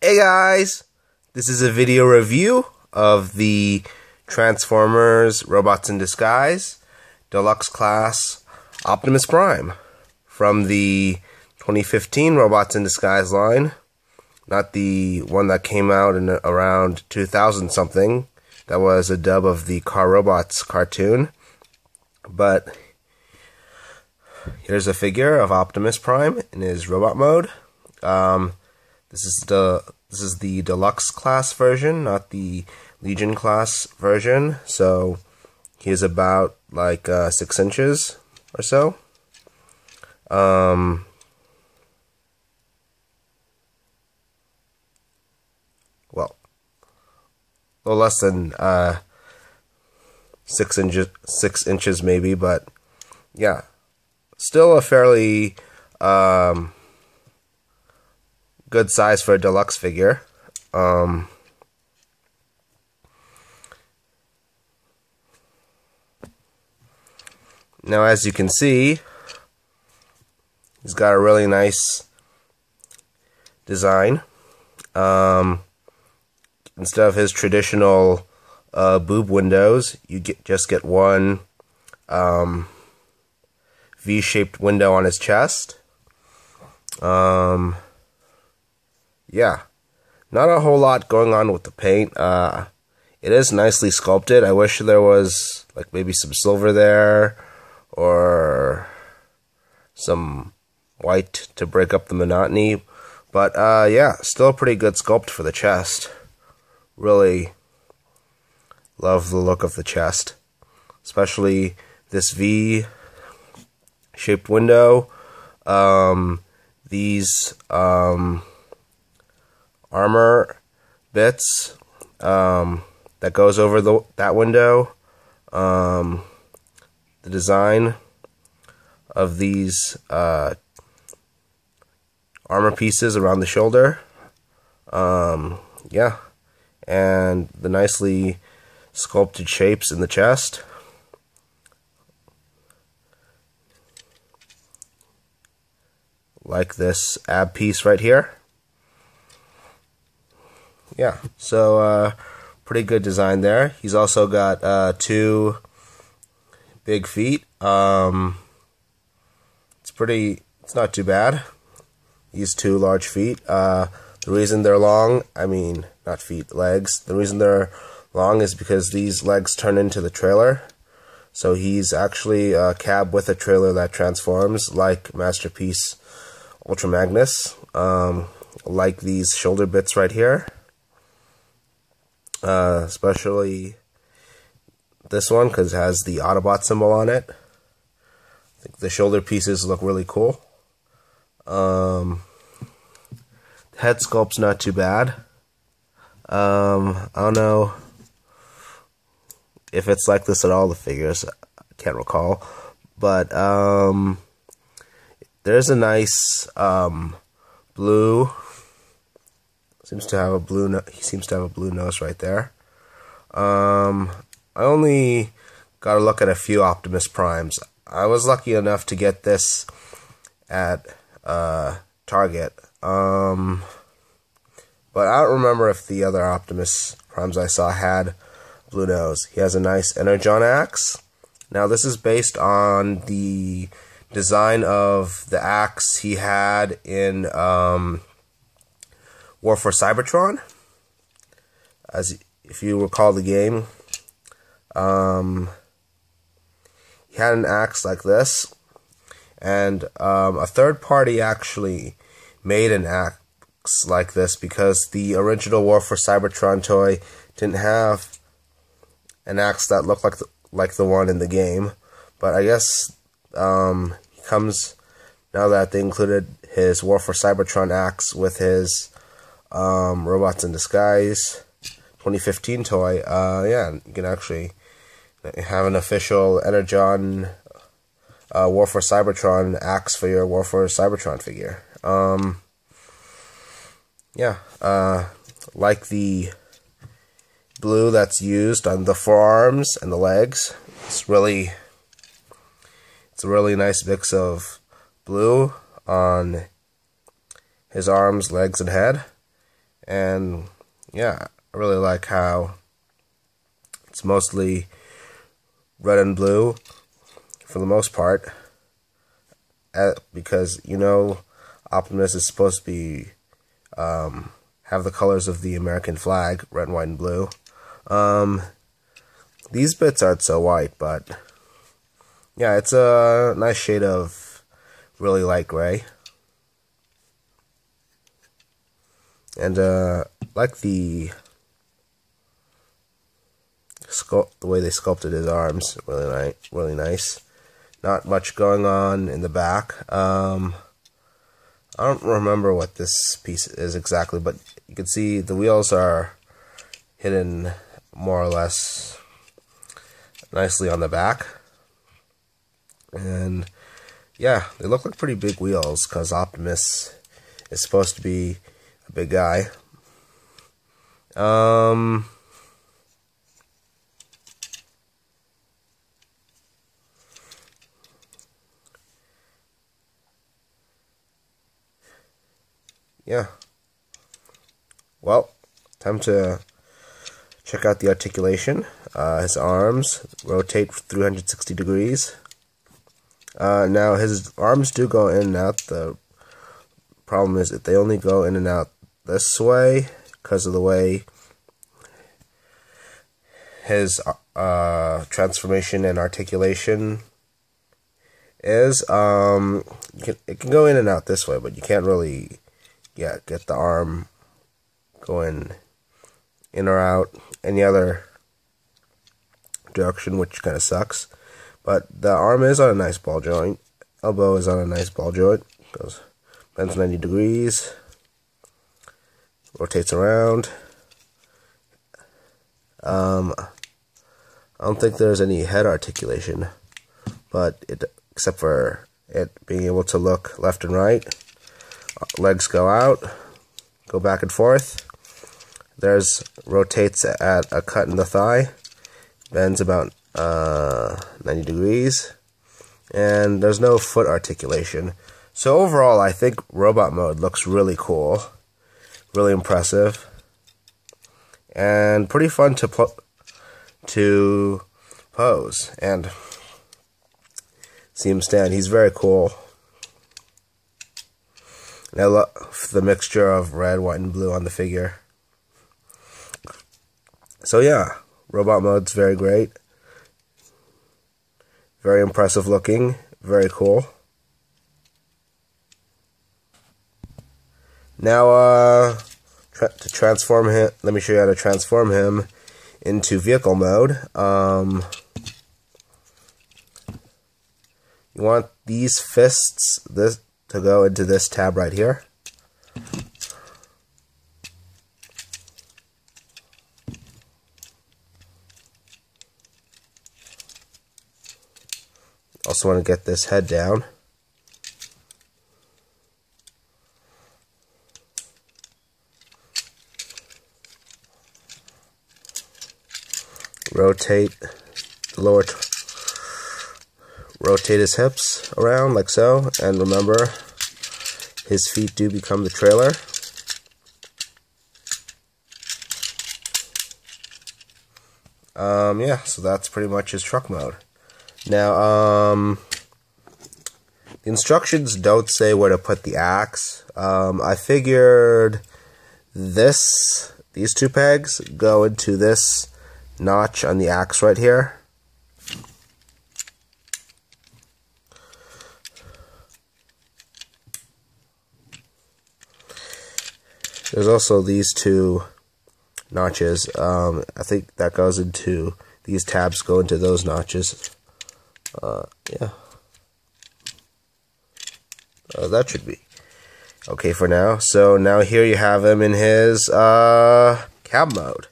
Hey guys, this is a video review of the Transformers Robots in Disguise Deluxe Class Optimus Prime from the 2015 Robots in Disguise line, not the one that came out in around 2000 something. That was a dub of the Car Robots cartoon. But here's a figure of Optimus Prime in his robot mode. This is the deluxe class version, not the Legion class version. So he is about like 6 inches or so. Well, a little less than 6 inches maybe, but yeah, still a fairly good size for a deluxe figure. Now, as you can see, he's got a really nice design. Instead of his traditional boob windows, you just get one V-shaped window on his chest. Yeah, not a whole lot going on with the paint. It is nicely sculpted. I wish there was like maybe some silver there or some white to break up the monotony. But yeah, still a pretty good sculpt for the chest. Really love the look of the chest, especially this V-shaped window. These armor bits that goes over that window. The design of these armor pieces around the shoulder. Yeah, and the nicely sculpted shapes in the chest. Like this ab piece right here. Yeah, so pretty good design there. He's also got 2 big feet. It's not too bad. These 2 large feet. The reason they're long, I mean, not feet, legs. The reason they're long is because these legs turn into the trailer. So he's actually a cab with a trailer that transforms, like Masterpiece Ultra Magnus. Like these shoulder bits right here. Especially this one because it has the Autobot symbol on it. I think the shoulder pieces look really cool. The head sculpt's not too bad. I don't know if it's like this at all, the figures. I can't recall. But there's a nice blue. He seems to have a blue nose right there. I only got a look at a few Optimus Primes. I was lucky enough to get this at Target. But I don't remember if the other Optimus Primes I saw had blue nose. He has a nice Energon axe. Now this is based on the design of the axe he had in War for Cybertron. If you recall the game, he had an axe like this, and a third party actually made an axe like this because the original War for Cybertron toy didn't have an axe that looked like the one in the game. But I guess he comes, now that they included his War for Cybertron axe with his Robots in Disguise 2015 toy, yeah, you can actually have an official Energon War for Cybertron axe for your War for Cybertron figure. Yeah, like the blue that's used on the forearms and the legs. It's a really nice mix of blue on his arms, legs, and head. And yeah, I really like how it's mostly red and blue for the most part, because Optimus is supposed to be have the colors of the American flag, red, white, and blue. These bits aren't so white, but yeah, it's a nice shade of really light gray. And like the way they sculpted his arms, really nice. Not much going on in the back. I don't remember what this piece is exactly, but you can see the wheels are hidden more or less nicely on the back. And yeah, they look like pretty big wheels because Optimus is supposed to be a big guy. Yeah. Well, time to check out the articulation. His arms rotate 360 degrees. Now his arms do go in and out. The problem is that they only go in and out this way because of the way his transformation and articulation is. It can go in and out this way, but you can't really get the arm going in or out any other direction, which kind of sucks. But the arm is on a nice ball joint. Elbow is on a nice ball joint. Bends 90 degrees. Rotates around. I don't think there's any head articulation, but except for it being able to look left and right. Legs go out, go back and forth. There's rotates at a cut in the thigh, bends about 90 degrees, and there's no foot articulation. So overall, I think robot mode looks really cool, really impressive, and pretty fun to pose and see him stand. He's very cool. And I love the mixture of red, white, and blue on the figure. So yeah, robot mode's very great. Very impressive looking. Very cool. Now, to transform him, let me show you how to transform him into vehicle mode. You want these fists, to go into this tab right here. Also want to get this head down. Rotate the lower, rotate his hips around like so, and remember, his feet do become the trailer. Yeah, so that's pretty much his truck mode. Now, the instructions don't say where to put the axe. I figured these two pegs go into this notch on the axe right here. There's also these two notches. I think that goes into, these tabs go into those notches. Yeah. That should be okay for now. So now here you have him in his cab mode.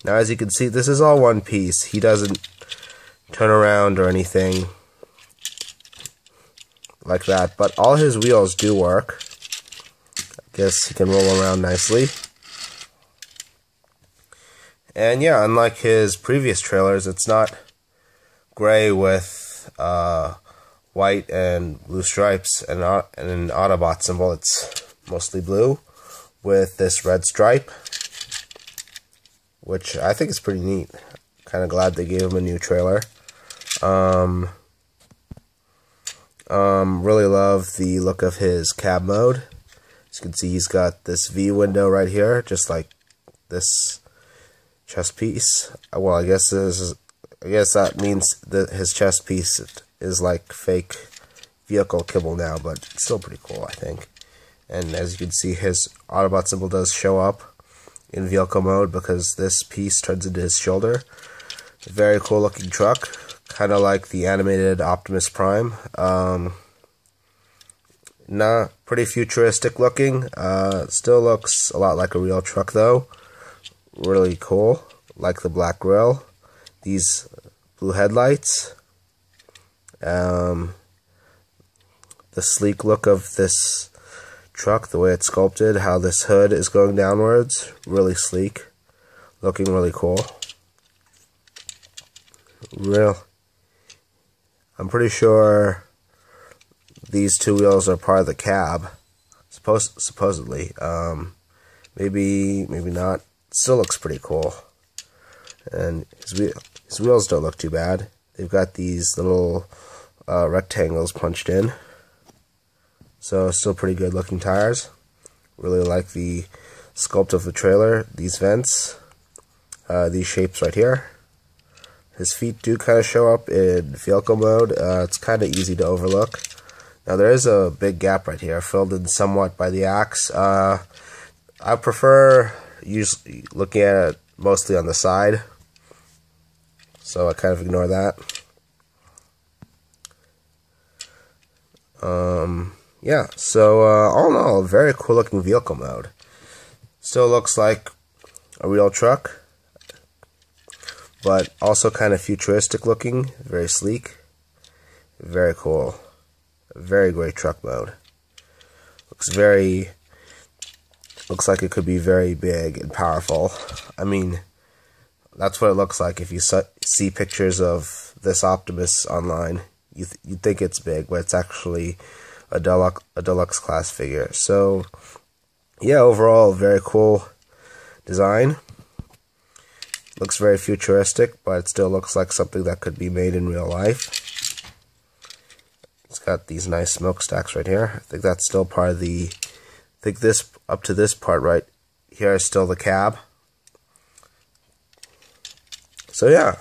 Now as you can see, this is all one piece. He doesn't turn around or anything like that, but all his wheels do work. I guess he can roll around nicely. And yeah, unlike his previous trailers, it's not gray with white and blue stripes and an Autobot symbol. It's mostly blue with this red stripe, which I think is pretty neat. Kind of glad they gave him a new trailer. Really love the look of his cab mode. As you can see, he's got this V window right here, just like this chest piece. Well, I guess that means that his chest piece is like fake vehicle kibble now, but it's still pretty cool, I think. And as you can see, his Autobot symbol does show up in vehicle mode because this piece turns into his shoulder. Very cool looking truck, kind of like the animated Optimus Prime. Pretty futuristic looking. Still looks a lot like a real truck though. Really cool. Like the black grille, these blue headlights, the sleek look of this truck, the way it's sculpted, how this hood is going downwards, really sleek, looking really cool. I'm pretty sure these two wheels are part of the cab, supposedly. Maybe not. Still looks pretty cool. And his wheels don't look too bad. They've got these little rectangles punched in. So still pretty good looking tires. Really like the sculpt of the trailer, these vents, these shapes right here. His feet do kind of show up in vehicle mode. It's kind of easy to overlook. Now there is a big gap right here, filled in somewhat by the axe. I prefer usually looking at it mostly on the side, so I kind of ignore that. Yeah, so all in all, a very cool looking vehicle mode. Still looks like a real truck, but also kind of futuristic looking, very sleek, very cool. Very great truck mode. Looks like it could be very big and powerful. I mean, that's what it looks like if you see pictures of this Optimus online. You'd think it's big, but it's actually a deluxe class figure. So, yeah, overall, very cool design. Looks very futuristic, but it still looks like something that could be made in real life. It's got these nice smokestacks right here. I think that's still part of the... I think this, up to this part right here is still the cab. So yeah,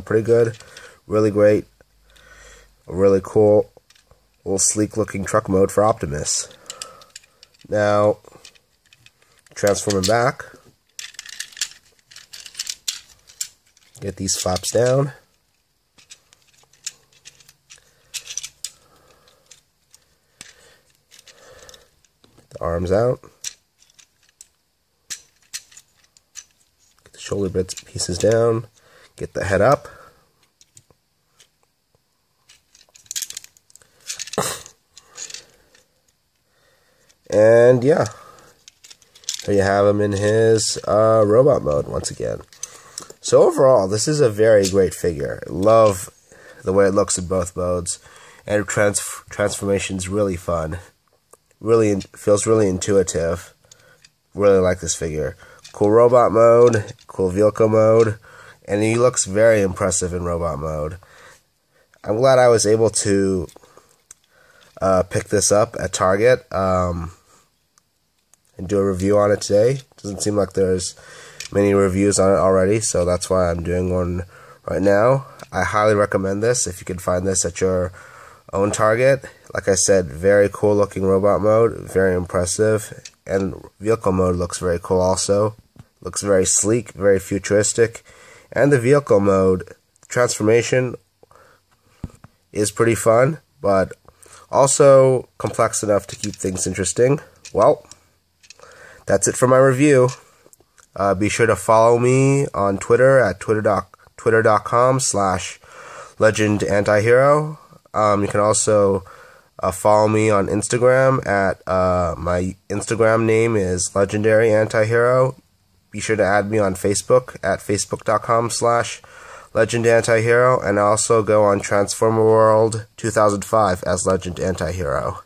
pretty good. Really great. A really cool, little sleek looking truck mode for Optimus. Now, transform him back. Get these flaps down. The arms out. Get the shoulder bits pieces down. Get the head up. And yeah, there you have him in his robot mode once again. So overall, this is a very great figure. Love the way it looks in both modes, and transformation's really fun. Really feels really intuitive. Really like this figure. Cool robot mode, cool vehicle mode, and he looks very impressive in robot mode. I'm glad I was able to pick this up at Target and do a review on it today. Doesn't seem like there's many reviews on it already, so that's why I'm doing one right now. I highly recommend this if you can find this at your own Target. Like I said, very cool looking robot mode, very impressive, and vehicle mode looks very cool also. Looks very sleek, very futuristic, and the vehicle mode transformation is pretty fun, but also complex enough to keep things interesting. Well, that's it for my review. Be sure to follow me on Twitter at twitter.com/LegendAntiHero. You can also follow me on Instagram at my Instagram name is LegendAntiHero. Be sure to add me on Facebook at facebook.com/LegendAntiHero, and also go on Transformer World 2005 as LegendAntiHero.